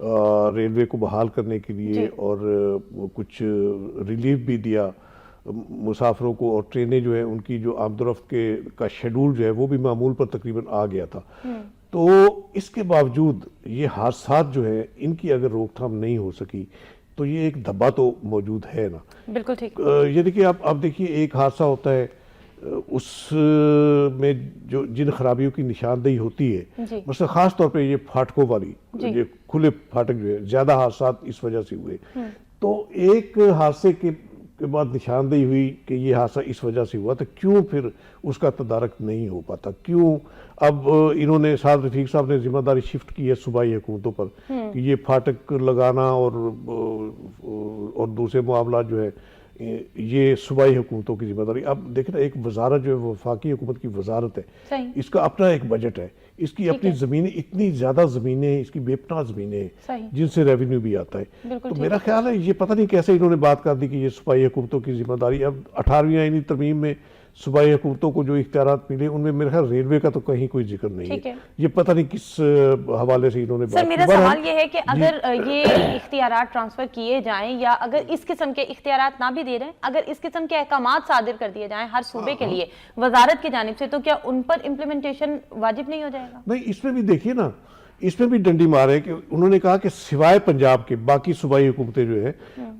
Railway کو بحال کرنے کے لیے اور کچھ ریلیف بھی دیا مسافروں کو، اور ٹرینیں جو ہیں ان کی جو آمد و رفت کا شیڈول جو ہے وہ بھی معمول پر تقریباً آ گیا تھا. تو اس کے باوجود یہ حادثات جو ہیں ان کی اگر روک تھام نہیں ہو سکی تو یہ ایک دھبا تو موجود ہے نا. بالکل ٹھیک. یہ دیکھیے آپ دیکھیے ایک حادثہ ہوتا ہے، اس میں جو جن خرابیوں کی نشاندہی ہوتی ہے، مثلا خاص طور پہ یہ پھاٹکوں والی یہ کھلے پھاٹک جو ہے، زیادہ حادثات اس وجہ سے ہوئے. تو ایک حادثے کے بعد نشاندہی ہوئی کہ یہ حادثہ اس وجہ سے ہوا، تو کیوں پھر اس کا تدارک نہیں ہو پاتا؟ کیوں اب انہوں نے صاحب رفیق صاحب نے ذمہ داری شفٹ کی ہے صوبائی حکومتوں پر کہ یہ پھاٹک لگانا اور دوسرے معاملات جو ہے یہ صوبائی حکومتوں کی ذمہ داری. اب دیکھیں نا، ایک وزارت جو ہے وفاقی حکومت کی وزارت ہے، اس کا اپنا ایک بجٹ ہے، اس کی اپنی زمینیں، اتنی زیادہ زمینیں ہیں، اس کی بے پناہ زمینیں ہیں جن سے ریونیو بھی آتا ہے. تو میرا خیال ہے یہ پتہ نہیں کیسے انہوں نے بات کر دی کہ یہ صوبائی حکومتوں کی ذمہ داری. اب 18ویں آئینی ترمیم میں صوبائی حکومتوں کو جو اختیارات ملے ان میں میرا خیال ریلوے کا تو کہیں کوئی ذکر نہیں ہے. یہ پتہ نہیں کس حوالے سے انہوں نے بات کی. سر میرا سوال یہ ہے کہ اگر یہ اختیارات ٹرانسفر کیے جائیں یا اگر اس قسم کے اختیارات نہ بھی دے رہے ہیں، اگر اس قسم کے احکامات صادر کر دیے جائیں ہر صوبے کے لیے وزارت کی جانب سے، تو کیا ان پر امپلیمنٹیشن واجب نہیں ہو جائے گا؟ نہیں، اس میں بھی دیکھیے نا، اس میں بھی ڈنڈی مارے کہ انہوں نے کہا کہ سوائے پنجاب کے باقی صوبائی حکومتیں جو ہیں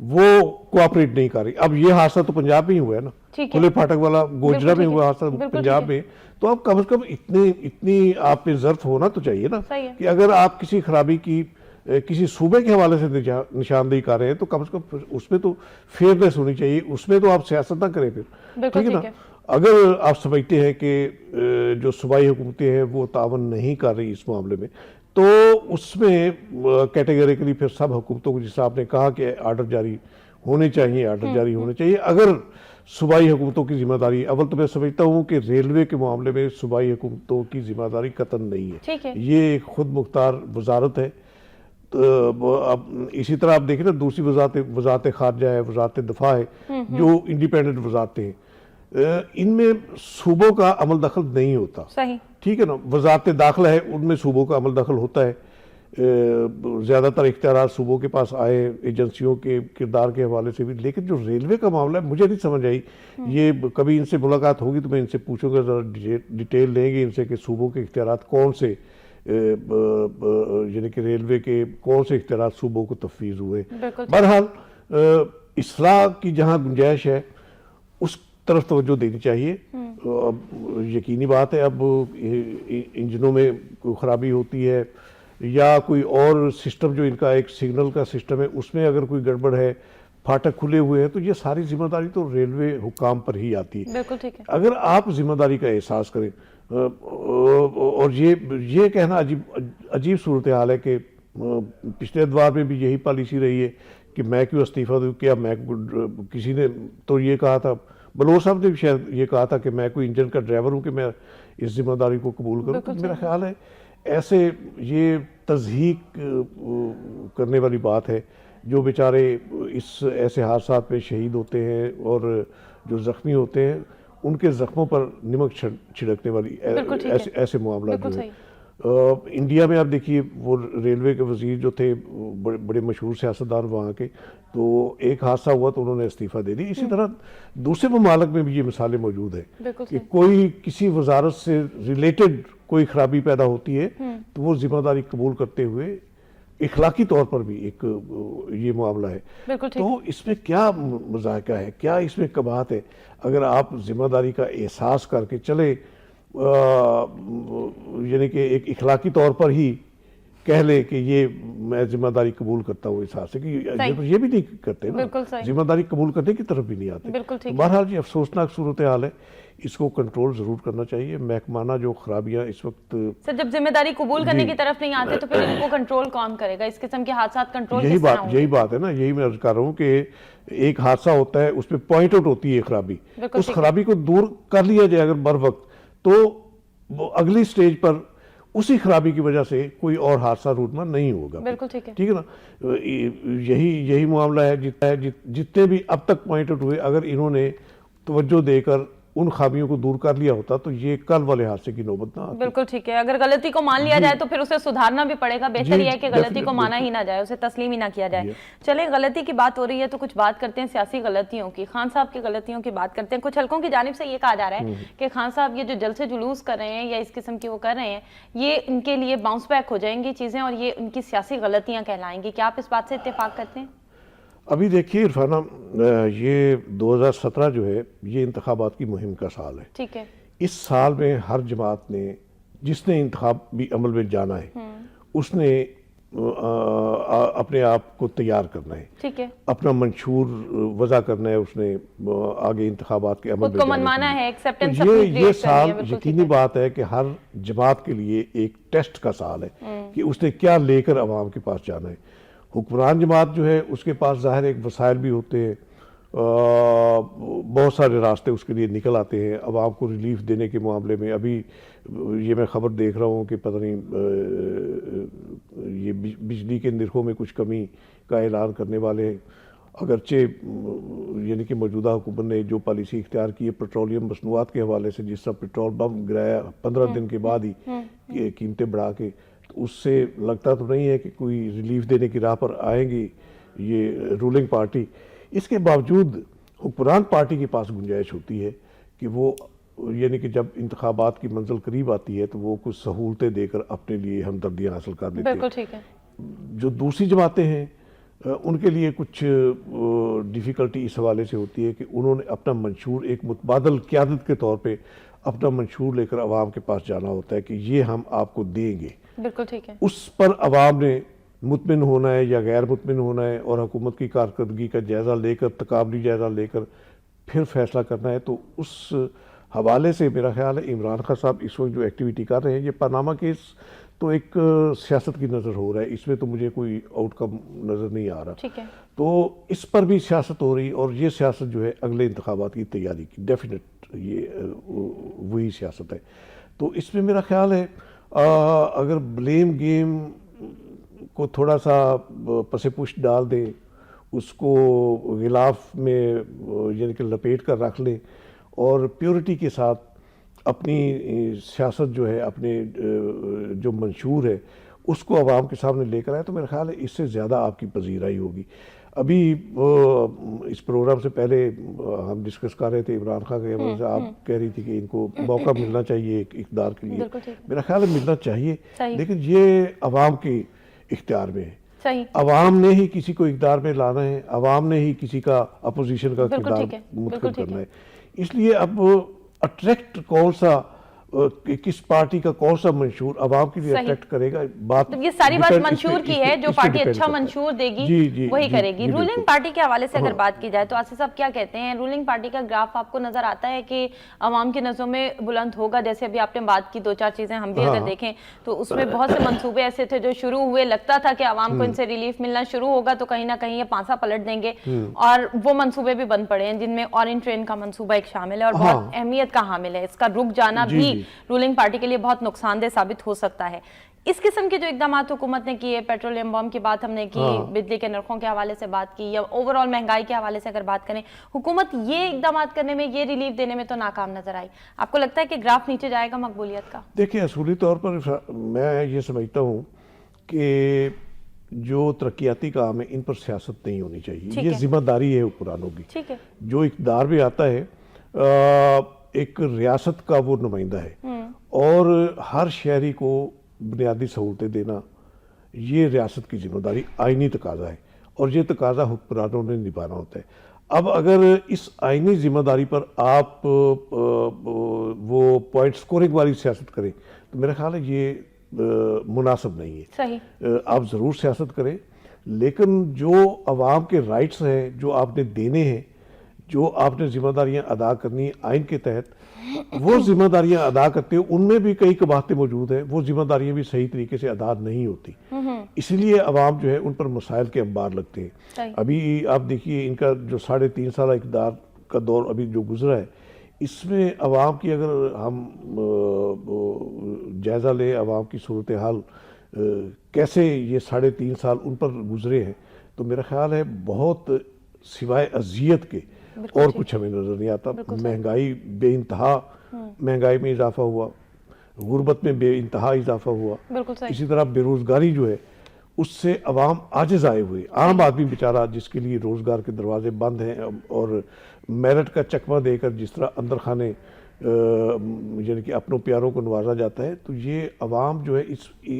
وہ کوآپریٹ نہیں کر رہی. اب یہ حادثہ تو پنجاب میں ہی ہوا ہے نا، کھلے پھاٹک والا گوجرا میں ہوا حادثہ پنجاب میں. تو اب کم از کم اتنی آپ پہ ظرف ہونا تو چاہیے نا کہ اگر آپ کسی خرابی کی کسی صوبے کے حوالے سے نشاندہی کر رہے ہیں تو کم از کم اس میں تو فیئرنیس ہونی چاہیے، اس میں تو آپ سیاست نہ کریں پھر. ٹھیک ہے نا. اگر آپ سمجھتے ہیں کہ جو صوبائی حکومتیں ہیں وہ تعاون نہیں کر رہی اس معاملے میں، تو اس میں کیٹیگریکلی پھر سب حکومتوں کو، جیسا آپ نے کہا کہ آرڈر جاری ہونے چاہیے. اگر صوبائی حکومتوں کی ذمہ داری، اول تو میں سمجھتا ہوں کہ ریلوے کے معاملے میں صوبائی حکومتوں کی ذمہ داری قطعاً نہیں ہے، یہ ایک خود مختار وزارت ہے. اب اسی طرح آپ دیکھیں نا دوسری وزارت خارجہ ہے، وزارت دفاع ہے، جو انڈیپینڈنٹ وزارتیں ہیں، ان میں صوبوں کا عمل دخل نہیں ہوتا. ٹھیک ہے نا. وزارت داخلہ ہے، ان میں صوبوں کا عمل دخل ہوتا ہے. زیادہ تر اختیارات صوبوں کے پاس آئے ایجنسیوں کے کردار کے حوالے سے بھی. لیکن جو ریلوے کا معاملہ ہے مجھے نہیں سمجھ آئی. یہ کبھی ان سے ملاقات ہوگی تو میں ان سے پوچھوں گا، ذرا ڈیٹیل لیں گے ان سے کہ صوبوں کے اختیارات کون سے، یعنی کہ ریلوے کے کون سے اختیارات صوبوں کو تفویض ہوئے. بہرحال اصلاح کی جہاں گنجائش ہے اس طرف توجہ دینی چاہیے. اب یقینی بات ہے، اب انجنوں میں کوئی خرابی ہوتی ہے یا کوئی اور سسٹم جو ان کا ایک سگنل کا سسٹم ہے اس میں اگر کوئی گڑبڑ ہے، پھاٹک کھلے ہوئے ہیں، تو یہ ساری ذمہ داری تو ریلوے حکام پر ہی آتی ہے. اگر آپ ذمہ داری کا احساس کریں، اور یہ کہنا عجیب صورتحال ہے کہ پچھلے ادوار میں بھی یہی پالیسی رہی ہے کہ میں کیوں استعفیٰ دوں. کیا میں کسی نے تو یہ کہا تھا، بلور صاحب نے بھی شاید یہ کہا تھا کہ میں کوئی انجن کا ڈرائیور ہوں کہ میں اس ذمہ داری کو قبول کروں. تو میرا خیال ہے ایسے یہ تضحیق کرنے والی بات ہے. جو بیچارے اس ایسے حادثات میں شہید ہوتے ہیں اور جو زخمی ہوتے ہیں ان کے زخموں پر نمک چھڑکنے والی ایسے معاملات جو ہیں. انڈیا میں آپ دیکھیے وہ ریلوے کے وزیر جو تھے بڑے مشہور سیاستدان وہاں کے، تو ایک حادثہ ہوا تو انہوں نے استعفیٰ دے دی. اسی طرح دوسرے ممالک میں بھی یہ مثالیں موجود ہیں کہ کوئی کسی وزارت سے ریلیٹڈ کوئی خرابی پیدا ہوتی ہے تو وہ ذمہ داری قبول کرتے ہوئے اخلاقی طور پر بھی ایک یہ معاملہ ہے. تو اس میں کیا مذائقہ ہے، کیا اس میں قباحت ہے؟ اگر آپ ذمہ داری کا احساس کر کے چلے، یعنی کہ ایک اخلاقی طور پر ہی کہہ لے کہ یہ میں ذمہ داری قبول کرتا ہوں اس حادثے سے، کہ یہ بھی نہیں کرتے نا، ذمہ داری قبول کرنے کی طرف بھی نہیں آتے. بہرحال یہ افسوسناک صورتحال ہے، اس کو کنٹرول ضرور کرنا چاہیے. محکمانہ جو خرابیاں اس وقت، سر جب ذمہ داری قبول کرنے کی طرف نہیں آتے تو پھر ان کو کنٹرول کون کرے گا؟ اس قسم کے حادثات کنٹرول کس طرح ہوں گے؟ یہی بات ہے نا، یہی میں عرض کر رہا ہوں کہ ایک حادثہ ہوتا ہے اس پہ پوائنٹ آؤٹ ہوتی ہے خرابی، اس خرابی کو دور کر لیا جائے اگر بر وقت، تو اگلی سٹیج پر اسی خرابی کی وجہ سے کوئی اور حادثہ رونما نہیں ہوگا. ٹھیک ہے نا. یہی معاملہ ہے. جتنے بھی اب تک پوائنٹ آؤٹ ہوئے، اگر انہوں نے توجہ دے کر ان خامیوں کو دور کر لیا ہوتا تو یہ کل والے حادثے کی نوبت نہ آتی. بالکل ٹھیک ہے. اگر غلطی کو مان لیا جائے تو پھر اسے سدھارنا بھی پڑے گا. بہتر یہ ہے کہ غلطی کو مانا ہی نہ جائے, اسے تسلیم ہی نہ کیا جائے. چلیں, غلطی کی بات ہو رہی ہے تو کچھ بات کرتے ہیں سیاسی غلطیوں کی. خان صاحب کی غلطیوں کی بات کرتے ہیں. کچھ حلقوں کی جانب سے یہ کہا جا رہا ہے کہ خان صاحب یہ جو جلسے جلوس کر رہے ہیں یا اس قسم کی وہ کر رہے ہیں, یہ ان کے لیے باؤنس بیک ہو جائیں گی چیزیں اور یہ ان کی سیاسی غلطیاں کہلائیں گی. کیا آپ اس بات سے اتفاق کرتے ہیں؟ ابھی دیکھیے عرفانہ, یہ 2017 جو ہے یہ انتخابات کی مہم کا سال ہے. ٹھیک ہے. اس سال میں ہر جماعت نے, جس نے انتخابی عمل میں جانا ہے, اس نے اپنے آپ کو تیار کرنا ہے. ٹھیک ہے. اپنا منشور وضع کرنا ہے, اس نے آگے انتخابات کے عمل خود کو منوانا ہے, ایکسیپٹنس میں. اپنی یہ کریٹ سال کرنی ہے. یقینی بات ہے کہ ہر جماعت کے لیے ایک ٹیسٹ کا سال ہے کہ اس نے کیا لے کر عوام کے پاس جانا ہے. حکمران جماعت جو ہے اس کے پاس ظاہر ایک وسائل بھی ہوتے ہیں, بہت سارے راستے اس کے لیے نکل آتے ہیں عوام کو ریلیف دینے کے معاملے میں. ابھی یہ میں خبر دیکھ رہا ہوں کہ پتہ نہیں یہ بجلی کے نرخوں میں کچھ کمی کا اعلان کرنے والے ہیں. اگرچہ یعنی کہ موجودہ حکومت نے جو پالیسی اختیار کی ہے پیٹرولیم مصنوعات کے حوالے سے, جس طرح پیٹرول بم گرایا 15 دن کے بعد ہی قیمتیں بڑھا کے, اس سے لگتا تو نہیں ہے کہ کوئی ریلیف دینے کی راہ پر آئیں گی یہ رولنگ پارٹی. اس کے باوجود حکمران پارٹی کے پاس گنجائش ہوتی ہے کہ وہ یعنی کہ جب انتخابات کی منزل قریب آتی ہے تو وہ کچھ سہولتیں دے کر اپنے لیے ہمدردیاں حاصل کر لیتے ہیں. بالکل ٹھیک ہے. جو دوسری جماعتیں ہیں ان کے لیے کچھ ڈیفیکلٹی اس حوالے سے ہوتی ہے کہ انہوں نے اپنا منشور ایک متبادل قیادت کے طور پہ اپنا منشور لے کر عوام کے پاس جانا ہوتا ہے کہ یہ ہم آپ کو دیں گے. بالکل ٹھیک ہے. اس پر عوام نے مطمئن ہونا ہے یا غیر مطمئن ہونا ہے اور حکومت کی کارکردگی کا جائزہ لے کر, تقابلی جائزہ لے کر پھر فیصلہ کرنا ہے. تو اس حوالے سے میرا خیال ہے عمران خان صاحب اس وقت جو ایکٹیویٹی کر رہے ہیں, یہ پاناما کیس تو ایک سیاست کی نظر ہو رہا ہے, اس میں تو مجھے کوئی آؤٹ کم نظر نہیں آ رہا. ٹھیک ہے. تو اس پر بھی سیاست ہو رہی, اور یہ سیاست جو ہے اگلے انتخابات کی تیاری کی ڈیفینیٹ یہ وہی سیاست ہے. تو اس میں میرا خیال ہے اگر بلیم گیم کو تھوڑا سا پس پشت ڈال دیں, اس کو غلاف میں یعنی کہ لپیٹ کر رکھ لیں اور پیورٹی کے ساتھ اپنی سیاست جو ہے, اپنے جو منشور ہے اس کو عوام کے سامنے لے کر آئے, تو میرا خیال ہے اس سے زیادہ آپ کی پذیرائی ہوگی. ابھی اس پروگرام سے پہلے ہم ڈسکس کر رہے تھے عمران خان کے حوالے سے, آپ کہہ رہی تھی کہ ان کو موقع ملنا چاہیے ایک اقتدار کے لیے. میرا خیال ہے ملنا چاہیے, لیکن یہ عوام کے اختیار میں ہے. عوام نے ہی کسی کو اقتدار میں لانا ہے, عوام نے ہی کسی کا اپوزیشن کا کردار منتخب کرنا ہے. اس لیے اب اٹریکٹ کون سا, کس پارٹی کا کون سا منشور عوام کے لیے اٹریکٹ کرے گا, بات یہ ساری بات منشور کی ہے. جو پارٹی اچھا منشور دے گی وہی کرے گی. رولنگ پارٹی کے حوالے سے اگر بات کی جائے تو آصف صاحب کیا کہتے ہیں, رولنگ پارٹی کا گراف آپ کو نظر آتا ہے کہ عوام کی نظروں میں بلند ہوگا؟ جیسے ابھی آپ نے بات کی 2-4 چیزیں ہم بھی اگر دیکھیں تو اس میں بہت سے منصوبے ایسے تھے جو شروع ہوئے, لگتا تھا کہ عوام کو ان سے ریلیف ملنا شروع ہوگا تو کہیں نہ کہیں یہ پانسا پلٹ دیں گے, اور وہ منصوبے بھی بند پڑے ہیں جن میں اورنج ٹرین کا منصوبہ ایک شامل ہے اور بہت اہمیت کا حامل ہے. اس کا رک جانا بھی رولنگ پارٹی کے لیے بہت نقصان دہ ثابت ہو سکتا ہے. اس قسم کے جو اقدامات حکومت نے کیے, پیٹرولیم بم کی بات ہم نے کی, بجلی کے نرخوں کے حوالے سے بات کی, یا اوور آل مہنگائی کے حوالے سے اگر بات کریں, حکومت یہ اقدامات کرنے میں, یہ ریلیف دینے میں تو ناکام نظر آئی. آپ کو لگتا ہے کہ گراف نیچے جائے گا مقبولیت کا؟ دیکھیں اصولی طور پر میں یہ سمجھتا ہوں کہ جو ترقیاتی کام ہے ان پر سیاست نہیں ہونی چاہیے. یہ ذمہ داری ہے حکمرانوں کی. جو اقتدار میں آتا ہے ایک ریاست کا وہ نمائندہ ہے, اور ہر شہری کو بنیادی سہولتیں دینا یہ ریاست کی ذمہ داری, آئینی تقاضا ہے, اور یہ تقاضا حکمرانوں نے نبھانا ہوتا ہے. اب اگر اس آئینی ذمہ داری پر آپ وہ پوائنٹ سکورنگ والی سیاست کریں تو میرا خیال ہے یہ مناسب نہیں ہے. آپ ضرور سیاست کریں, لیکن جو عوام کے رائٹس ہیں جو آپ نے دینے ہیں, جو آپ نے ذمہ داریاں ادا کرنی ہیں آئین کے تحت, وہ ذمہ داریاں ادا کرتے ہیں, ان میں بھی کئی قباحتیں موجود ہیں, وہ ذمہ داریاں بھی صحیح طریقے سے ادا نہیں ہوتی. اسی لیے عوام جو ہے ان پر مسائل کے انبار لگتے ہیں. ابھی آپ دیکھیے ان کا جو 3.5 سالہ اقتدار کا دور ابھی جو گزرا ہے, اس میں عوام کی اگر ہم جائزہ لیں, عوام کی صورتحال کیسے یہ 3.5 سال ان پر گزرے ہیں, تو میرا خیال ہے بہت سوائے اذیت کے اور کچھ ہمیں نظر نہیں آتا. مہنگائی بے انتہا مہنگائی میں اضافہ ہوا, غربت میں بے انتہا اضافہ ہوا, اسی طرح بے روزگاری جو ہے اس سے عوام عاجز آئے ہوئے. عام آدمی بیچارہ جس کے لیے روزگار کے دروازے بند ہیں اور میرٹ کا چکمہ دے کر جس طرح اندر خانے یعنی کہ اپنوں پیاروں کو نوازا جاتا ہے, تو یہ عوام جو ہے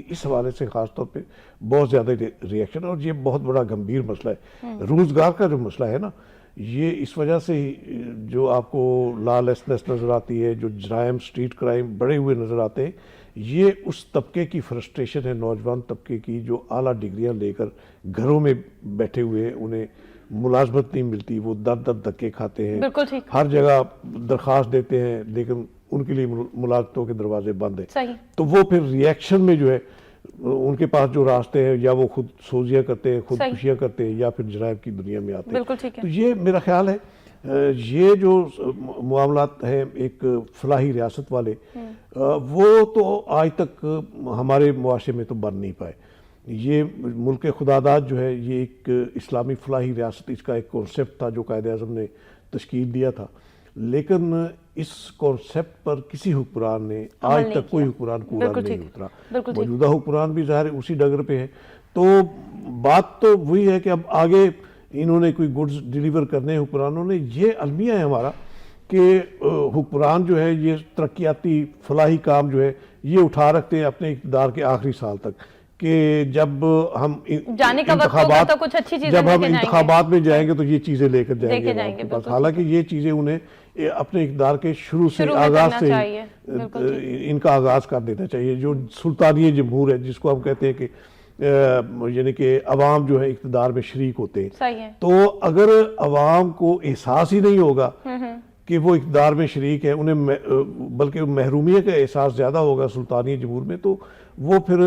اس حوالے سے خاص طور پہ بہت زیادہ ریئیکشن, اور یہ بہت بڑا گمبھیر مسئلہ ہے. روزگار کا جو مسئلہ ہے نا, یہ اس وجہ سے جو آپ کو لا لیسنس نظر آتی ہے, جو جرائم اسٹریٹ کرائم بڑھے ہوئے نظر آتے ہیں, یہ اس طبقے کی فرسٹریشن ہے, نوجوان طبقے کی, جو اعلیٰ ڈگریاں لے کر گھروں میں بیٹھے ہوئے ہیں, انہیں ملازمت نہیں ملتی, وہ در در دھکے کھاتے ہیں, ہر جگہ درخواست دیتے ہیں لیکن ان کے لیے ملازمتوں کے دروازے بند ہیں. تو وہ پھر ریئیکشن میں جو ہے ان کے پاس جو راستے ہیں, یا وہ خود سوزیاں کرتے ہیں, خود کشیاں کرتے ہیں, یا پھر جرائم کی دنیا میں آتے ہیں. تو یہ میرا خیال ہے یہ جو معاملات ہیں ایک فلاحی ریاست والے, وہ تو آج تک ہمارے معاشرے میں تو بن نہیں پائے. یہ ملک خداداد جو ہے یہ ایک اسلامی فلاحی ریاست, اس کا ایک کانسیپٹ تھا جو قائد اعظم نے تشکیل دیا تھا, لیکن اس کانسیپٹ پر کسی حکمران نے آج تک کوئی حکمران پورا نہیں اترا. موجودہ حکمران بھی ظاہر ہے اسی ڈگر پہ ہے. تو بات تو وہی ہے کہ اب آگے انہوں نے کوئی گڈز ڈیلیور کرنے حکمرانوں نے. یہ المیہ ہے ہمارا کہ حکمران جو ہے یہ ترقیاتی فلاحی کام جو ہے یہ اٹھا رکھتے ہیں اپنے اقتدار کے آخری سال تک, کہ جب ہم انتخابات میں جائیں گے تو یہ چیزیں لے کر جائیں گے. حالانکہ یہ چیزیں انہیں اپنے اقتدار کے شروع سے آغاز سے ان کا آغاز کر دینا چاہیے. جو سلطانی جمہور ہے جس کو ہم کہتے ہیں کہ یعنی کہ عوام جو ہے اقتدار میں شریک ہوتے ہیں, تو اگر عوام کو احساس ہی نہیں ہوگا کہ وہ اقتدار میں شریک ہے, انہیں بلکہ محرومیت کا احساس زیادہ ہوگا سلطانی جمہور میں, تو وہ پھر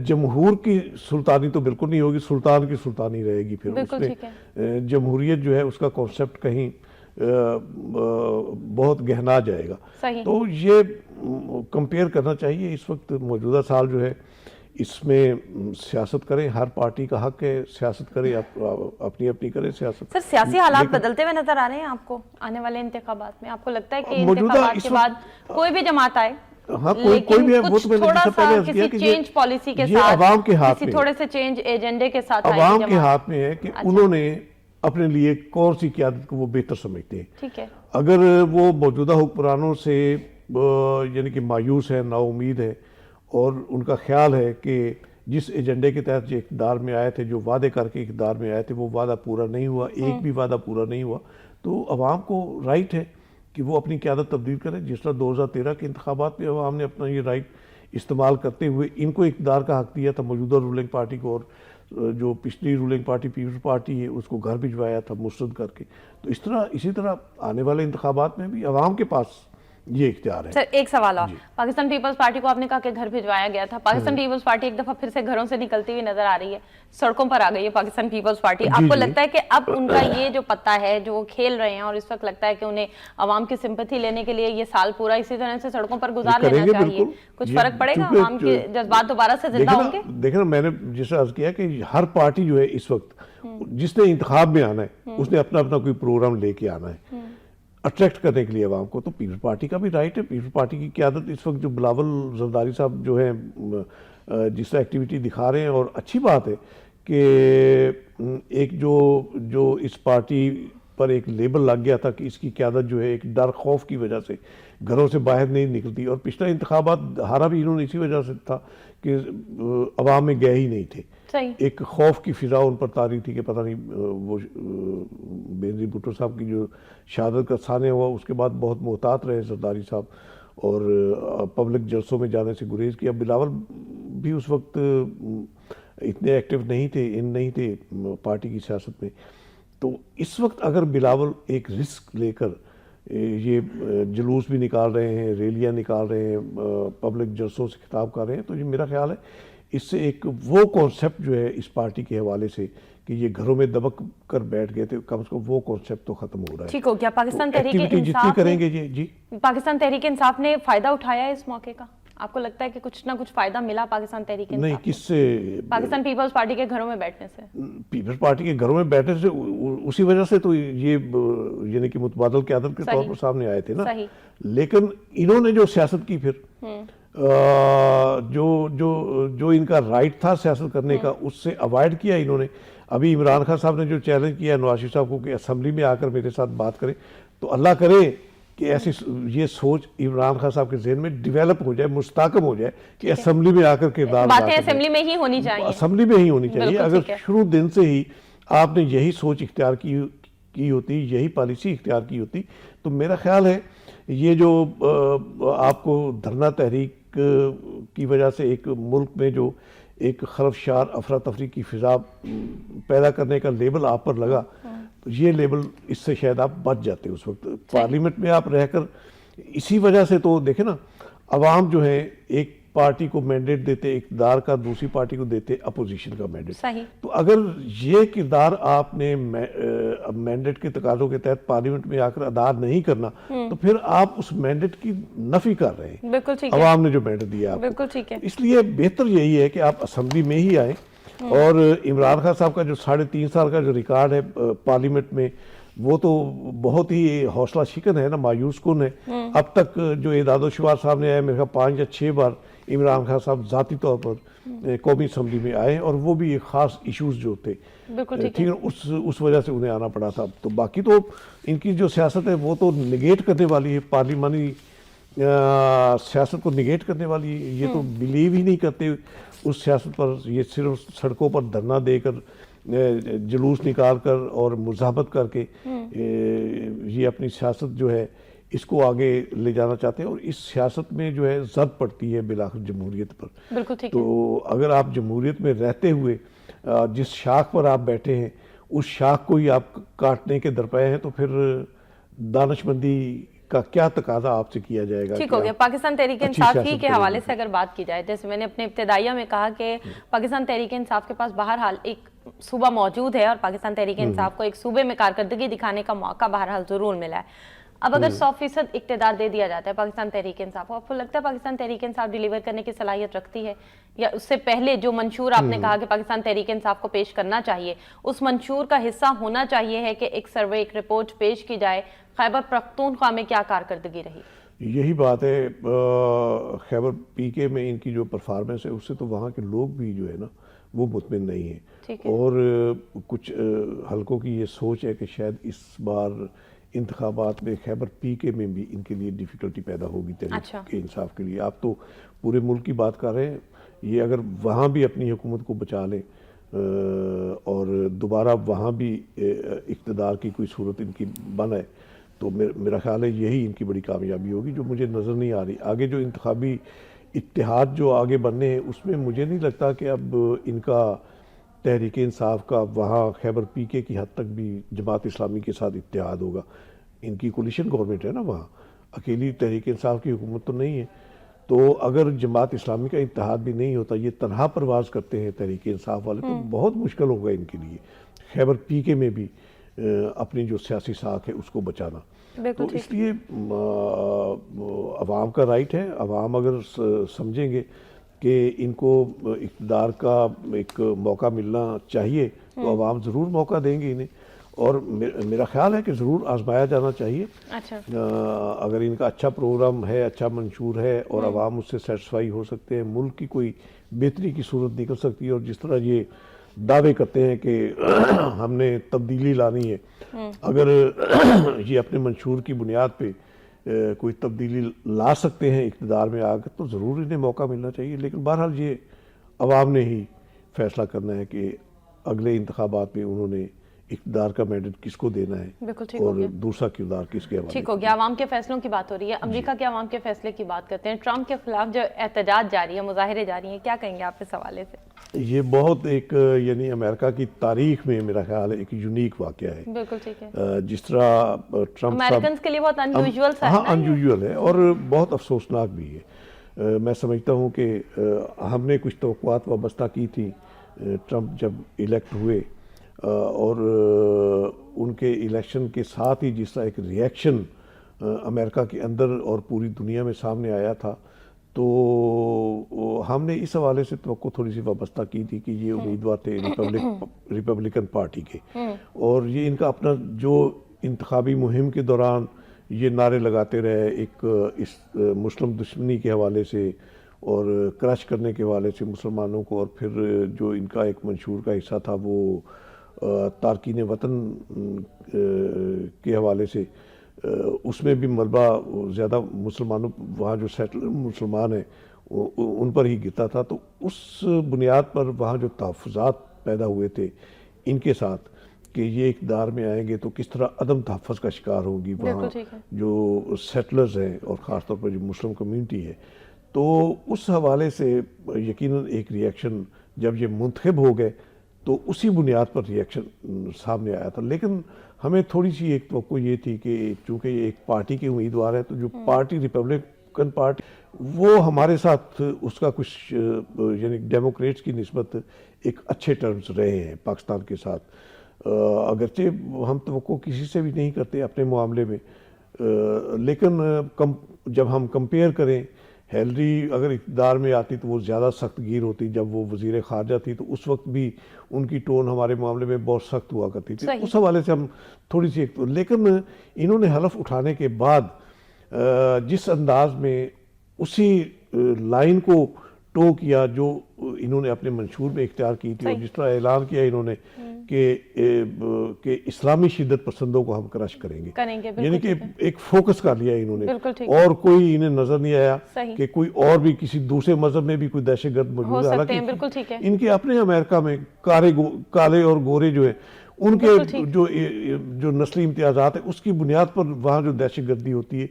جمہور کی سلطانی تو بالکل نہیں ہوگی, سلطان کی سلطانی رہے گی. پھر اس میں جمہوریت جو ہے اس کا کانسیپٹ کہیں بہت گہنا جائے گا. تو یہ کمپیئر کرنا چاہیے. اس وقت موجودہ سال جو ہے اس میں سیاست کریں, ہر پارٹی کا حق ہے سیاست کرے, اپنی اپنی کرے سیاست. سر سیاسی حالات بدلتے ہوئے نظر آ رہے ہیں آپ کو آنے والے انتخابات میں؟ آپ کو لگتا ہے کہ انتخابات کے بعد کوئی بھی جماعت آئے, ہاں کوئی بھی ہے, وہ تو میں نے جس سے پہلے عرض کیا کہ یہ عوام کے ہاتھ میں, تھوڑے سے چینج ایجنڈے کے ساتھ عوام کے ہاتھ میں ہے کہ انہوں نے اپنے لیے کون سی قیادت کو وہ بہتر سمجھتے ہیں. ٹھیک ہے, اگر وہ موجودہ حکمرانوں سے یعنی کہ مایوس ہے, نا امید ہے, اور ان کا خیال ہے کہ جس ایجنڈے کے تحت جو اقتدار میں آئے تھے, جو وعدے کر کے اقتدار میں آئے تھے, وہ وعدہ پورا نہیں ہوا, ایک بھی وعدہ پورا نہیں ہوا, تو عوام کو رائٹ ہے کہ وہ اپنی قیادت تبدیل کرے. جس طرح 2013 کے انتخابات میں عوام نے اپنا یہ رائٹ استعمال کرتے ہوئے ان کو اقتدار کا حق دیا تھا, موجودہ رولنگ پارٹی کو, اور جو پچھلی رولنگ پارٹی پیپلز پارٹی ہے اس کو گھر بھجوایا تھا مسترد کر کے. تو اسی طرح آنے والے انتخابات میں بھی عوام کے پاس یہ اختیار ہے. سر ایک سوال اور, پاکستان پیپلز پارٹی کو آپ نے کہا کہ گھر بھجوایا گیا تھا, پاکستان پیپلز پارٹی ایک دفعہ پھر سے گھروں سے نکلتی ہوئی نظر آ رہی ہے, سڑکوں پر آ گئی ہے پاکستان پیپلز پارٹی. آپ کو لگتا ہے کہ اب ان کا یہ جو پتہ ہے جو وہ کھیل رہے ہیں, اور اس وقت لگتا ہے کہ انہیں عوام کی سمپتھی لینے کے لیے یہ سال پورا اسی طرح سے سڑکوں پر گزار لینا چاہیے, کچھ فرق پڑے گا, عوام کے جذبات دوبارہ سے زندہ ہوں گے؟ دیکھیں نا, میں نے جس طرح عرض کیا کہ ہر پارٹی جو ہے اس وقت جس نے انتخاب میں آنا ہے اس نے اپنا اپنا کوئی پروگرام لے کے آنا ہے اٹریکٹ کرنے کے لیے عوام کو. تو پیپلز پارٹی کا بھی رائٹ ہے. پیپلز پارٹی کی قیادت اس وقت جو بلاول زرداری صاحب جو ہیں جس طرح ایکٹیویٹی دکھا رہے ہیں, اور اچھی بات ہے کہ ایک جو اس پارٹی پر ایک لیبل لگ گیا تھا کہ اس کی قیادت جو ہے ایک ڈر خوف کی وجہ سے گھروں سے باہر نہیں نکلتی, اور پچھلا انتخابات ہارا بھی انہوں نے اسی وجہ سے تھا کہ عوام میں گئے ہی نہیں تھے. ایک خوف کی فضا ان پر طاری تھی کہ پتہ نہیں وہ بینظیر بھٹو صاحب کی جو شہادت کا سانحہ ہوا اس کے بعد بہت محتاط رہے زرداری صاحب, اور پبلک جلسوں میں جانے سے گریز کیا. بلاول بھی اس وقت اتنے ایکٹیو نہیں تھے پارٹی کی سیاست میں. تو اس وقت اگر بلاول ایک رسک لے کر یہ جلوس بھی نکال رہے ہیں, ریلیاں نکال رہے ہیں, پبلک جلسوں سے خطاب کر رہے ہیں, تو یہ میرا خیال ہے اس سے ایک وہ کانسیپٹ جو ہے اس پارٹی کے حوالے سے کہ یہ گھروں میں دبک کر بیٹھ گئے تھے, کم از کم وہ کانسیپٹ تو ختم ہو رہا ہے. ٹھیک ہو گیا. پاکستان تحریک انصاف جتنی کریں گے جی پاکستان تحریک انصاف نے فائدہ اٹھایا ہے اس موقع کا؟ آپ کو لگتا ہے کہ کچھ نہ کچھ فائدہ ملا پاکستان تحریک نہیں، انصاف کس سے؟ پاکستان پیپلز پارٹی کے گھروں میں بیٹھنے سے؟ پیپلز پارٹی کے گھروں میں بیٹھنے سے اسی وجہ سے تو یہ یعنی کہ متبادل قیادت کے طور پر سامنے آئے تھے نا. صحیح. لیکن انہوں نے جو سیاست کی پھر جو ان کا رائٹ تھا سیاست کرنے کا اس سے اوائڈ کیا انہوں نے. ابھی عمران خان صاحب نے جو چیلنج کیا نواز شریف صاحب کو کہ اسمبلی میں آ کر میرے ساتھ بات کریں، تو اللہ کرے کہ ایسی یہ سوچ عمران خان صاحب کے ذہن میں ڈیویلپ ہو جائے، مستحکم ہو جائے کہ اسمبلی میں آ کر کردار باتیں اسمبلی میں ہی ہونی چاہیے. اسمبلی میں ہی ہونی چاہیے. اگر شروع دن سے ہی آپ نے یہی سوچ اختیار کی ہوتی، یہی پالیسی اختیار کی ہوتی، تو میرا خیال ہے یہ جو آپ کو دھرنا تحریک کی وجہ سے ایک ملک میں جو ایک خرفشار افراتفری کی فضا پیدا کرنے کا لیبل آپ پر لگا، یہ لیبل اس سے شاید آپ بچ جاتے اس وقت. پارلیمنٹ میں آپ رہ کر اسی وجہ سے تو دیکھیں نا، عوام جو ہے ایک پارٹی کو مینڈیٹ دیتے اقتدار کا، دوسری پارٹی کو دیتے اپوزیشن کا مینڈیٹ. تو اگر یہ کردار آپ نے مینڈیٹ کے تقاضوں کے تحت پارلیمنٹ میں آ کر ادا نہیں کرنا، تو پھر آپ اس مینڈیٹ کی نفی کر رہے ہیں. بالکل ٹھیک ہے. عوام نے جو مینڈیٹ دیا آپ کو. بالکل ٹھیک ہے. اس لیے بہتر یہی ہے کہ آپ اسمبلی میں ہی آئیں. اور عمران خان صاحب کا جو 3.5 سال کا جو ریکارڈ ہے پارلیمنٹ میں، وہ تو بہت ہی حوصلہ شکن ہے نا، مایوس کن ہے. اب تک جو اعداد و شمار سامنے آئے، میرے خیال 5 یا 6 بار عمران خان صاحب ذاتی طور پر قومی اسمبلی میں آئے، اور وہ بھی ایک خاص ایشوز جو تھے ٹھیک ہے، اس وجہ سے انہیں آنا پڑا تھا. تو باقی تو ان کی جو سیاست ہے وہ تو نگیٹ کرنے والی ہے، پارلیمانی سیاست کو نگیٹ کرنے والی ہے. یہ تو بلیو ہی نہیں کرتے اس سیاست پر. یہ صرف سڑکوں پر دھرنا دے کر، جلوس نکال کر اور مزاحمت کر کے یہ اپنی سیاست جو ہے اس کو آگے لے جانا چاہتے ہیں. اور اس سیاست میں جو ہے زد پڑتی ہے بالآخر جمہوریت پر. بالکل ٹھیک ہے. تو اگر آپ جمہوریت میں رہتے ہوئے جس شاخ پر آپ بیٹھے ہیں اس شاخ کو ہی آپ کاٹنے کے درپے ہیں، تو پھر دانشمندی کا کیا تقاضا آپ سے کیا جائے گا. ٹھیک ہو گیا. پاکستان تحریک انصاف ہی کے حوالے سے اگر بات کی جائے، جیسے میں نے اپنے ابتدائیہ میں کہا کہ پاکستان تحریک انصاف کے پاس بہرحال ایک صوبہ موجود ہے، اور پاکستان تحریک انصاف کو ایک صوبے میں کارکردگی دکھانے کا موقع بہرحال ضرور ملا ہے. اب اگر 100% اقتدار دے دیا جاتا ہے پاکستان تحریک انصاف کو، آپ کو لگتا ہے پاکستان تحریک انصاف ڈیلیور کرنے کی صلاحیت رکھتی ہے؟ یا اس سے پہلے جو منشور آپ نے کہا کہ پاکستان تحریک انصاف کو پیش کرنا چاہیے، اس منشور کا حصہ ہونا چاہیے ہے کہ ایک سروے، ایک رپورٹ پیش کی جائے خیبر پختونخوا میں کیا کارکردگی رہی؟ یہی بات ہے. خیبر پی کے میں ان کی جو پرفارمنس ہے اس سے تو وہاں کے لوگ بھی جو ہے نا وہ مطمئن نہیں ہیں. اور کچھ حلقوں کی یہ سوچ ہے کہ شاید اس بار انتخابات میں خیبر پی کے میں بھی ان کے لیے ڈیفیکلٹی پیدا ہوگی تحریک انصاف کے لیے. آپ تو پورے ملک کی بات کر رہے ہیں. یہ اگر وہاں بھی اپنی حکومت کو بچا لیں اور دوبارہ وہاں بھی اقتدار کی کوئی صورت ان کی بن ہے، تو میرا خیال ہے یہی ان کی بڑی کامیابی ہوگی، جو مجھے نظر نہیں آ رہی. آگے جو انتخابی اتحاد جو آگے بننے ہیں اس میں مجھے نہیں لگتا کہ اب ان کا تحریک انصاف کا وہاں خیبر پی کے کی حد تک بھی جماعت اسلامی کے ساتھ اتحاد ہوگا. ان کی کولیشن گورنمنٹ ہے نا وہاں، اکیلی تحریک انصاف کی حکومت تو نہیں ہے. تو اگر جماعت اسلامی کا اتحاد بھی نہیں ہوتا، یہ تنہا پرواز کرتے ہیں تحریک انصاف والے، تو بہت مشکل ہوگا ان کے لیے خیبر پی کے میں بھی اپنی جو سیاسی ساکھ ہے اس کو بچانا. تو اس لیے عوام کا رائٹ ہے. عوام اگر سمجھیں گے کہ ان کو اقتدار کا ایک موقع ملنا چاہیے تو عوام ضرور موقع دیں گے انہیں. اور میرا خیال ہے کہ ضرور آزمایا جانا چاہیے. اگر ان کا اچھا پروگرام ہے، اچھا منشور ہے اور عوام اس سے سیٹسفائی ہو سکتے ہیں، ملک کی کوئی بہتری کی صورت نکل سکتی ہے. اور جس طرح یہ دعوے کرتے ہیں کہ ہم نے تبدیلی لانی ہے، اگر یہ اپنے منشور کی بنیاد پہ کوئی تبدیلی لا سکتے ہیں اقتدار میں آ کر، تو ضرور انہیں موقع ملنا چاہیے. لیکن بہرحال یہ عوام نے ہی فیصلہ کرنا ہے کہ اگلے انتخابات میں انہوں نے اقتدار کا مینڈیٹ کس کو دینا ہے اور دوسرا کردار کس کے حوالے. ٹھیک ہو گیا. عوام کے فیصلوں کی بات ہو رہی ہے، امریکہ کے عوام کے فیصلے کی بات کرتے ہیں. ٹرمپ کے خلاف جو احتجاج جاری ہے، مظاہرے جاری ہیں، کیا کہیں گے آپ اس حوالے سے؟ یہ بہت ایک یعنی امریکہ کی تاریخ میں میرا خیال ہے ایک یونیک واقعہ ہے. بالکل ٹھیک ہے. جس طرح ٹرمپ امریکنز کے لیے بہت انیوژول سا ہے. ہاں انیوژول ہے اور بہت افسوسناک بھی ہے. میں سمجھتا ہوں کہ ہم نے کچھ توقعات وابستہ کی تھی ٹرمپ جب الیکٹ ہوئے، اور ان کے الیکشن کے ساتھ ہی جس طرح ایک ریئیکشن امریکہ کے اندر اور پوری دنیا میں سامنے آیا تھا، تو ہم نے اس حوالے سے توقع تھوڑی سی وابستہ کی تھی کہ یہ امیدوار تھے ریپبلکن پارٹی کے، اور یہ ان کا اپنا جو انتخابی مہم کے دوران یہ نعرے لگاتے رہے، ایک اس مسلم دشمنی کے حوالے سے اور کرش کرنے کے حوالے سے مسلمانوں کو، اور پھر جو ان کا ایک منشور کا حصہ تھا وہ تارکین وطن کے حوالے سے، اس میں بھی ملبہ زیادہ مسلمانوں، وہاں جو سیٹلر مسلمان ہیں ان پر ہی گرتا تھا، تو اس بنیاد پر وہاں جو تحفظات پیدا ہوئے تھے ان کے ساتھ کہ یہ اقتدار میں آئیں گے تو کس طرح عدم تحفظ کا شکار ہوگی وہاں جو سیٹلرز ہیں اور خاص طور پر جو مسلم کمیونٹی ہے، تو اس حوالے سے یقیناً ایک ریئیکشن جب یہ منتخب ہو گئے تو اسی بنیاد پر ریئیکشن سامنے آیا تھا. لیکن ہمیں تھوڑی سی ایک توقع یہ تھی کہ چونکہ یہ ایک پارٹی کے امیدوار ہے تو جو پارٹی ریپبلکن پارٹی وہ ہمارے ساتھ اس کا کچھ یعنی ڈیموکریٹس کی نسبت ایک اچھے ٹرمز رہے ہیں پاکستان کے ساتھ، اگرچہ ہم توقع کسی سے بھی نہیں کرتے اپنے معاملے میں، لیکن جب ہم کمپیئر کریں، ہیلری اگر اقتدار میں آتی تو وہ زیادہ سخت گیر ہوتی، جب وہ وزیر خارجہ تھی تو اس وقت بھی ان کی ٹون ہمارے معاملے میں بہت سخت ہوا کرتی تھی، اس حوالے سے ہم تھوڑی سی لیکن انہوں نے حلف اٹھانے کے بعد جس انداز میں اسی لائن کو ٹو کیا جو انہوں نے اپنے منشور میں اختیار کی تھی، اور جس طرح اعلان کیا انہوں نے کہ اسلامی شدت پسندوں کو ہم کرش کریں گے، یعنی کہ ایک فوکس کر لیا انہوں نے، اور کوئی انہیں نظر نہیں آیا کہ کوئی اور بھی کسی دوسرے مذہب میں بھی کوئی دہشت گرد موجود ہے، حالانکہ ان کے اپنے امریکہ میں کالے اور گورے جو ہیں ان کے جو نسلی امتیازات ہیں اس کی بنیاد پر وہاں جو دہشت گردی ہوتی ہے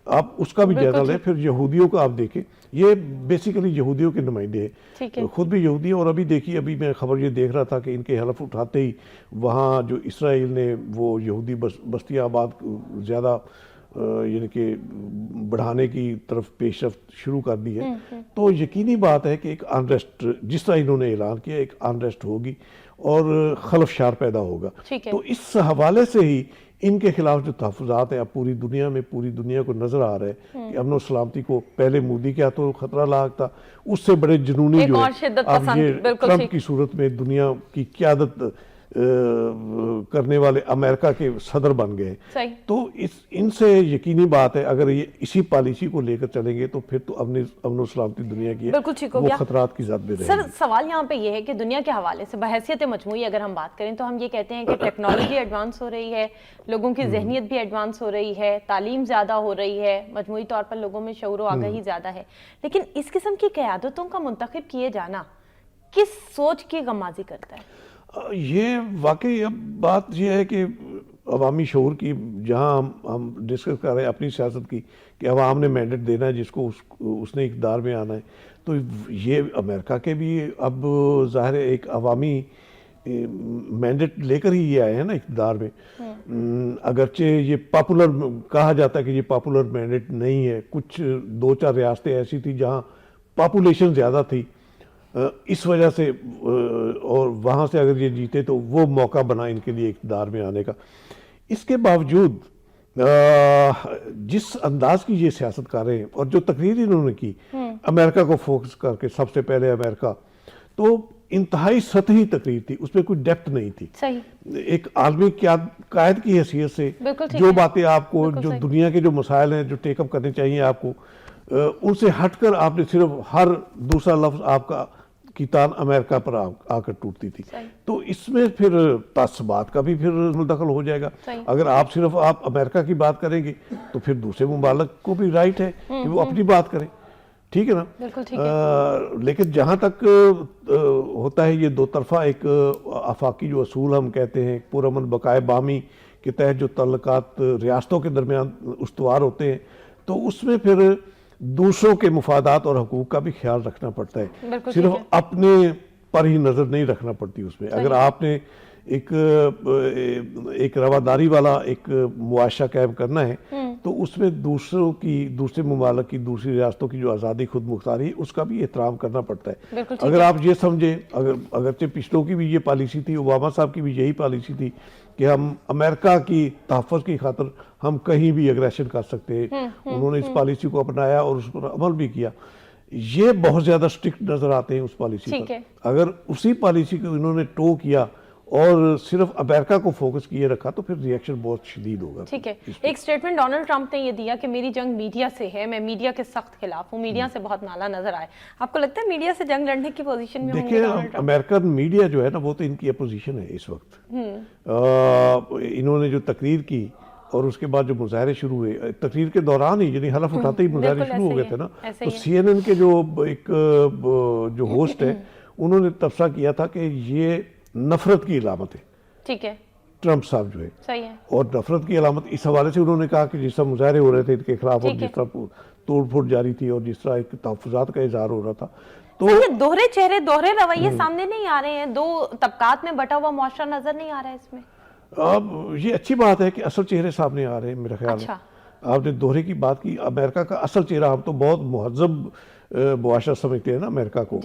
آپ اس کا بھی جائزہ لیں. پھر یہودیوں کا آپ دیکھیں، یہ بیسیکلی یہودیوں کے نمائندے ہیں، خود بھی یہودی ہیں، اور ابھی دیکھیے ابھی میں خبر یہ دیکھ رہا تھا کہ ان کے حلف اٹھاتے ہی وہاں جو اسرائیل نے وہ یہودی بستیاں آباد زیادہ یعنی کہ بڑھانے کی طرف پیش رفت شروع کر دی ہے، تو یقینی بات ہے کہ ایک انریسٹ جس طرح انہوں نے اعلان کیا ایک انریسٹ ہوگی اور خلفشار پیدا ہوگا. تو اس حوالے سے ہی ان کے خلاف جو تحفظات ہیں اب پوری دنیا کو نظر آ رہا ہے کہ امن و سلامتی کو پہلے مودی کے ہاتھوں خطرہ لاحق تھا، اس سے بڑے جنونی جو ہے اب یہ ٹرمپ کی صورت میں دنیا کی قیادت کرنے والے امریکہ کے صدر بن گئے. تو ان سے یقینی بات ہے اگر یہ اسی پالیسی کو لے کر چلیں گے تو پھر تو امن و سلامتی دنیا کی وہ خطرات کی ذات میں رہیں گے. سر سوال یہاں پہ یہ ہے کہ دنیا کے حوالے سے بحیثیت مجموعی اگر ہم بات کریں تو ہم یہ کہتے ہیں کہ ٹیکنالوجی ایڈوانس ہو رہی ہے، لوگوں کی ذہنیت بھی ایڈوانس ہو رہی ہے، تعلیم زیادہ ہو رہی ہے، مجموعی طور پر لوگوں میں شعور و آگاہی زیادہ ہے، لیکن اس قسم کی قیادتوں کا منتخب کیے جانا کس سوچ کی غمازی کرتا ہے؟ یہ واقعی اب بات یہ ہے کہ عوامی شعور کی جہاں ہم ڈسکس کر رہے ہیں اپنی سیاست کی کہ عوام نے مینڈیٹ دینا ہے جس کو اس نے اقتدار میں آنا ہے، تو یہ امریکہ کے بھی اب ظاہر ہے ایک عوامی مینڈیٹ لے کر ہی یہ آئے ہیں نا اقتدار میں. اگرچہ یہ پاپولر کہا جاتا ہے کہ یہ پاپولر مینڈیٹ نہیں ہے، کچھ 2-4 ریاستیں ایسی تھی جہاں پاپولیشن زیادہ تھی اس وجہ سے، اور وہاں سے اگر یہ جیتے تو وہ موقع بنا ان کے لیے اقتدار میں آنے کا. اس کے باوجود جس انداز کی یہ سیاست کر رہے ہیں اور جو تقریر انہوں نے کی امریکہ کو فوکس کر کے، سب سے پہلے امریکہ، تو انتہائی سطحی تقریر تھی، اس میں کوئی ڈیپتھ نہیں تھی. ایک عالمی قائد کی حیثیت سے جو باتیں آپ کو جو دنیا کے جو مسائل ہیں جو ٹیک اپ کرنے چاہیے آپ کو، ان سے ہٹ کر آپ نے صرف ہر دوسرا لفظ آپ کا کی تان امریکہ پر آ کر ٹوٹتی تھی. تو اس میں پھر تعصبات کا بھی پھر دخل ہو جائے گا. اگر آپ صرف آپ امریکہ کی بات کریں گے تو پھر دوسرے ممالک کو بھی رائٹ ہے کہ وہ اپنی بات کریں، ٹھیک ہے نا. لیکن جہاں تک ہوتا ہے یہ دو طرفہ ایک آفاقی جو اصول ہم کہتے ہیں پرامن بقائے بامی کے تحت جو تعلقات ریاستوں کے درمیان استوار ہوتے ہیں، تو اس میں پھر دوسروں کے مفادات اور حقوق کا بھی خیال رکھنا پڑتا ہے، صرف اپنے پر ہی نظر نہیں رکھنا پڑتی. اس میں اگر آپ نے ایک رواداری والا ایک معاشرہ قائم کرنا ہے تو اس میں دوسرے ممالک کی دوسری ریاستوں کی جو آزادی خود مختاری ہے اس کا بھی احترام کرنا پڑتا ہے. اگر آپ یہ سمجھیں، اگرچہ پچھلوں کی بھی یہ پالیسی تھی، اوباما صاحب کی بھی یہی پالیسی تھی کہ ہم امریکہ کی تحفظ کی خاطر ہم کہیں بھی اگریشن کر سکتے ہیں، انہوں نے اس پالیسی کو اپنایا اور اس پر عمل بھی کیا. یہ بہت زیادہ اسٹرکٹ نظر آتے ہیں اس پالیسی ٹھیک پر. ہے. اگر اسی پالیسی کو انہوں نے ٹو کیا اور صرف امریکہ کو فوکس کیے رکھا تو پھر ریئیکشن بہت شدید ہوگا. ٹھیک ہے. ایک سٹیٹمنٹ ڈونلڈ ٹرمپ نے یہ دیا کہ میری جنگ میڈیا سے ہے, میں میڈیا کے سخت خلاف ہوں, میڈیا سے بہت نالا نظر آئے. آپ کو لگتا ہے میڈیا سے جنگ لڑنے کی پوزیشن میں ہوں گے ڈونلڈ دیکھیں, ٹرمپ؟ امریکن میڈیا جو ہے نا وہ تو ان کی اپوزیشن ہے اس وقت. انہوں نے جو تقریر کی اور اس کے بعد جو مظاہرے شروع ہوئے, تقریر کے دوران ہی یعنی حلف اٹھاتے ہی مظاہرے شروع ہو گئے تھے نا, تو سی این این کے جو ایک جو ہوسٹ ہے انہوں نے تبصرہ کیا تھا کہ یہ نفرت کی علامت ہے. ٹھیک ہے, ٹرمپ صاحب جو ہے, صحیح ہے. اور نفرت کی علامت اس حوالے سے انہوں نے کہا کہ جس طرح مظاہرے ہو رہے تھے ان کے خلاف اور جس طرح توڑ پھوڑ جاری تھی اور جس طرح ایک تحفظات کا اظہار ہو رہا تھا, تو یہ دوہرے چہرے دوہرے رویے سامنے نہیں آ رہے ہیں, دو طبقات میں بٹا ہوا معاشرہ نظر نہیں آ رہا ہے اس میں. اب یہ اچھی بات ہے کہ اصل چہرے سامنے آ رہے ہیں میرا خیال ہے. آپ نے دوہرے کی بات کی, امریکہ کا اصل چہرہ, ہم تو بہت مہذب معاشرہ سمجھتے ہیں نا امریکہ کو,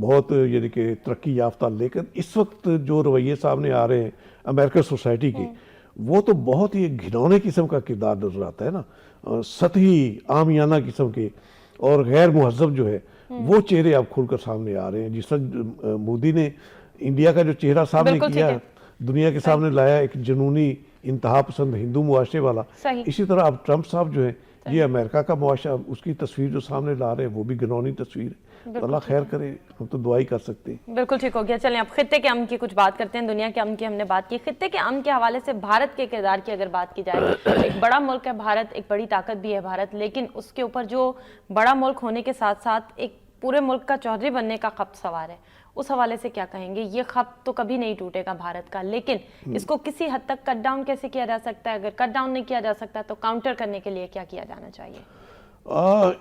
بہت یعنی کہ ترقی یافتہ, لیکن اس وقت جو رویے سامنے آ رہے ہیں امریکن سوسائٹی کے, وہ تو بہت ہی گھنونے قسم کا کردار نظر آتا ہے نا, سطحی عامیانہ قسم کے اور غیر مہذب جو ہے وہ چہرے اب کھل کر سامنے آ رہے ہیں. جس طرح مودی نے انڈیا کا جو چہرہ سامنے کیا, دنیا کے سامنے لایا ایک جنونی انتہا پسند ہندو معاشرے والا, اسی طرح اب ٹرمپ صاحب جو ہیں یہ امریکہ کا معاشرہ, اس کی تصویر جو سامنے لا رہے ہیں وہ بھی گھنونی تصویر ہے. اللہ خیر کرے, ہم تو دعائی کر سکتے ہیں. بالکل ٹھیک ہو گیا. چلیں اب خطے کے امن کی کچھ بات کرتے ہیں. دنیا کے امن کی ہم نے بات کی, خطے کے امن کے حوالے سے بھارت کے کردار کی اگر بات کی جائے, ایک بڑا ملک ہے بھارت, ایک بڑی طاقت بھی ہے بھارت, لیکن اس کے اوپر جو بڑا ملک ہونے کے ساتھ ساتھ ایک پورے ملک کا چودھری بننے کا خط سوار ہے. اس حوالے سے کیا کہیں گے؟ یہ خط تو کبھی نہیں ٹوٹے گا بھارت کا, لیکن اس کو کسی حد تک کٹ ڈاؤن کیسے کیا جا سکتا ہے؟ اگر کٹ ڈاؤن نہیں کیا جا سکتا تو کاؤنٹر کرنے کے لیے کیا کیا جانا چاہیے؟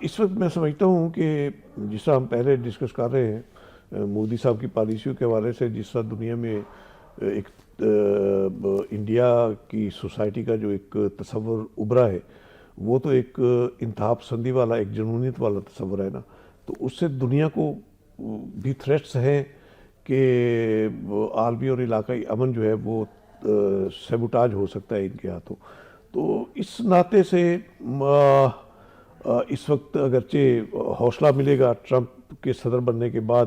اس وقت میں سمجھتا ہوں کہ جس طرح ہم پہلے ڈسکس کر رہے ہیں مودی صاحب کی پالیسیوں کے حوالے سے, جس طرح دنیا میں ایک انڈیا کی سوسائٹی کا جو ایک تصور ابھرا ہے وہ تو ایک انتہا پسندی والا, ایک جنونیت والا تصور ہے نا, تو اس سے دنیا کو بھی تھریٹس ہیں کہ عالمی اور علاقائی امن جو ہے وہ سیبوٹاج ہو سکتا ہے ان کے ہاتھوں. تو اس ناطے سے اس وقت اگرچہ حوصلہ ملے گا ٹرمپ کے صدر بننے کے بعد,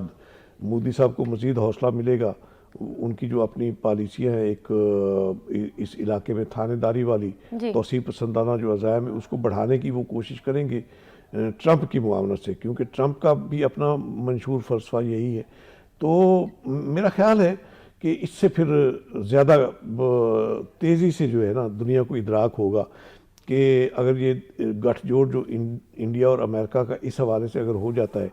مودی صاحب کو مزید حوصلہ ملے گا, ان کی جو اپنی پالیسیاں ہیں ایک اس علاقے میں تھانے داری والی, توسیع پسندانہ جو عزائم ہے اس کو بڑھانے کی وہ کوشش کریں گے ٹرمپ کی معاونت سے, کیونکہ ٹرمپ کا بھی اپنا منشور فلسفہ یہی ہے. تو میرا خیال ہے کہ اس سے پھر زیادہ تیزی سے جو ہے نا دنیا کو ادراک ہوگا کہ اگر یہ گٹھ جوڑ جو انڈیا اور امریکہ کا اس حوالے سے اگر ہو جاتا ہے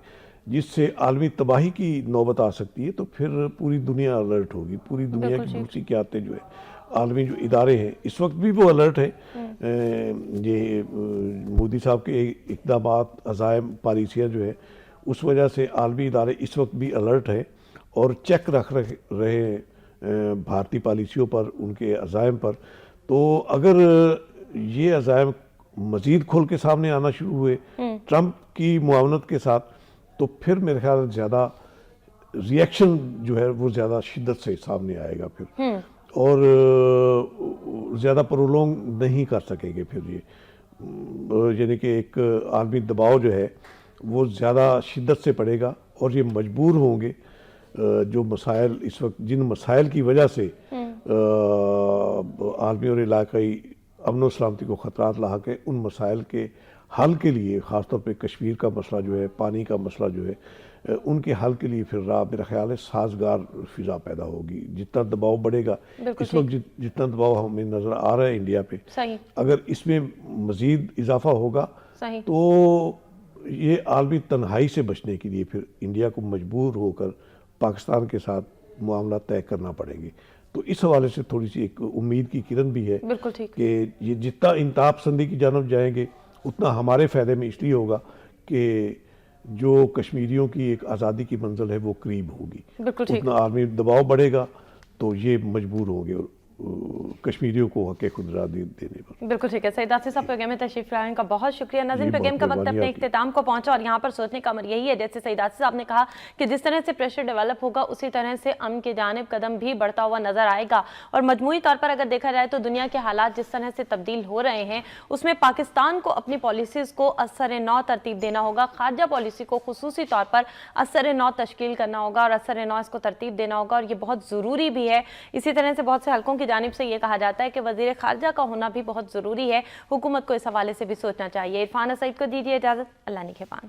جس سے عالمی تباہی کی نوبت آ سکتی ہے, تو پھر پوری دنیا الرٹ ہوگی. پوری دنیا کی دوسری قیادتیں جو ہے, عالمی جو ادارے ہیں اس وقت بھی وہ الرٹ ہیں. یہ مودی صاحب کے اقدامات, عزائم, پالیسیاں جو ہے اس وجہ سے عالمی ادارے اس وقت بھی الرٹ ہیں اور چیک رکھ رہے ہیں بھارتی پالیسیوں پر, ان کے عزائم پر. تو اگر یہ عزائم مزید کھول کے سامنے آنا شروع ہوئے ٹرمپ کی معاونت کے ساتھ, تو پھر میرے خیال زیادہ ریئیکشن جو ہے وہ زیادہ شدت سے سامنے آئے گا پھر, اور زیادہ پرولونگ نہیں کر سکیں گے پھر یہ, یعنی کہ ایک عالمی دباؤ جو ہے وہ زیادہ شدت سے پڑے گا اور یہ مجبور ہوں گے جو مسائل اس وقت, جن مسائل کی وجہ سے عالمی اور علاقائی امن و سلامتی کو خطرات لاحق ہے, ان مسائل کے حل کے لیے, خاص طور پہ کشمیر کا مسئلہ جو ہے, پانی کا مسئلہ جو ہے, ان کے حل کے لیے پھر میرا خیال ہے سازگار فضا پیدا ہوگی. جتنا دباؤ بڑھے گا, اس وقت جتنا دباؤ ہمیں نظر آ رہا ہے انڈیا پہ, اگر اس میں مزید اضافہ ہوگا تو یہ عالمی تنہائی سے بچنے کے لیے پھر انڈیا کو مجبور ہو کر پاکستان کے ساتھ معاملات طے کرنا پڑیں گے. تو اس حوالے سے تھوڑی سی ایک امید کی کرن بھی ہے کہ یہ جتنا انتہا پسندی کی جانب جائیں گے اتنا ہمارے فائدے میں اس لیے ہوگا کہ جو کشمیریوں کی ایک آزادی کی منزل ہے وہ قریب ہوگی. اتنا عالمی دباؤ بڑھے گا تو یہ مجبور ہوں گے کشمیریوں کو حق خود رائے دینے پر۔ بالکل ٹھیک ہے سعید آصف صاحب، پروگرام میں تشریف لانے کا بہت شکریہ۔ ناظرین، جی، پروگرام کا بہت وقت اپنے مہربانی آپ کی۔ اختتام کو پہنچا اور یہاں پر سوچنے کا امر یہی ہے، جیسے سعید آصف صاحب نے کہا کہ جس طرح سے پریشر ڈیولپ ہوگا اسی طرح سے امن کی جانب قدم بھی بڑھتا ہوا نظر آئے گا، اور مجموعی طور پر اگر دیکھا جائے تو دنیا کے حالات جس طرح سے تبدیل ہو رہے ہیں اس میں پاکستان کو اپنی پالیسیز کو اثر نو ترتیب دینا ہوگا، خارجہ پالیسی کو خصوصی طور پر اثر نو تشکیل کرنا ہوگا اور اثر نو اس کو ترتیب دینا ہوگا، اور یہ بہت ضروری بھی ہے۔ اسی طرح سے بہت سے حلقوں کی جانب سے یہ کہا جاتا ہے کہ وزیر خارجہ کا ہونا بھی بہت ضروری ہے، حکومت کو اس حوالے سے بھی سوچنا چاہیے۔ عرفانہ سعید کو دیجیے اجازت، اللہ نگہبان۔